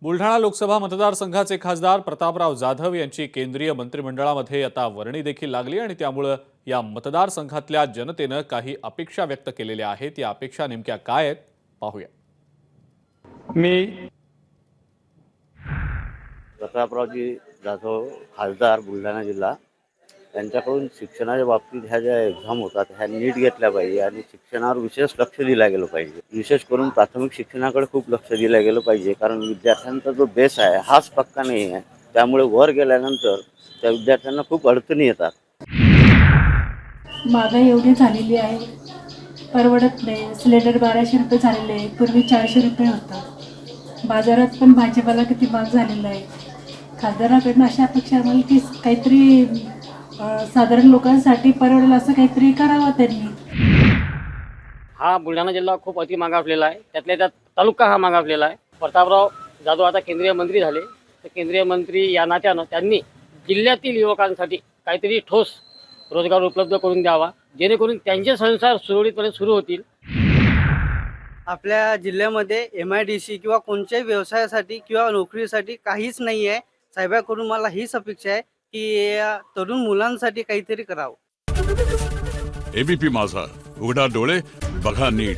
बुलढाणा लोकसभा मतदारसंघाचे खासदार प्रतापराव जाधव यांची केंद्रीय मंत्रिमंडळामध्ये आता वर्णी देखील लागली आणि त्यामुळे या मतदारसंघातल्या जनतेने काही अपेक्षा व्यक्त केलेल्या आहेत। या अपेक्षा नेमक्या काय आहेत पाहूया। मी प्रतापरावजी जाधव खासदार बुलढाणा जिल्हा यांच्याकडून शिक्षणाच्या बाबतीत ह्या ज्या एक्झाम होतात ह्या नीट घेतल्या पाहिजे आणि शिक्षणावर विशेष लक्ष दिलं गेलं पाहिजे। विशेष करून प्राथमिक शिक्षणाकडे खूप लक्ष दिलं गेलं पाहिजे, कारण विद्यार्थ्यांचा जो बेस आहे हाच पक्का नाही आहे। त्यामुळे वर गेल्यानंतर त्या विद्यार्थ्यांना खूप अडचणी येतात। महागाई एवढी झालेली आहे, परवडत नाही। सिलेंडर 1200 रुपये झालेले आहे, पूर्वी 400 रुपये होतं। बाजारात पण भाजीपाला किती महाग झालेला आहे। खासदाराकडनं अशा अपेक्षा आम्हाला की काहीतरी साधारण लोकांसाठी परवडेल असं काहीतरी करावं त्यांनी। हा बुलढाणा जिल्हा खूप अति मागासलेला आहे, त्यातल्या त्यात तालुका हा मागासलेला आहे। प्रतापराव जाधव आता केंद्रीय मंत्री झाले, तर केंद्रीय मंत्री या नात्यानं त्यांनी जिल्ह्यातील युवकांसाठी काहीतरी ठोस रोजगार उपलब्ध करून द्यावा, जेणेकरून त्यांचे संसार सुरळीतपणे सुरू होतील। आपल्या जिल्ह्यामध्ये MIDC किंवा कोणत्याही व्यवसायासाठी किंवा नोकरीसाठी काहीच नाही आहे। साहेबांकडून मला हीच अपेक्षा आहे की तरुण मुलांसाठी काहीतरी करावं। ABP माझा, उघडा डोळे बघा नीट।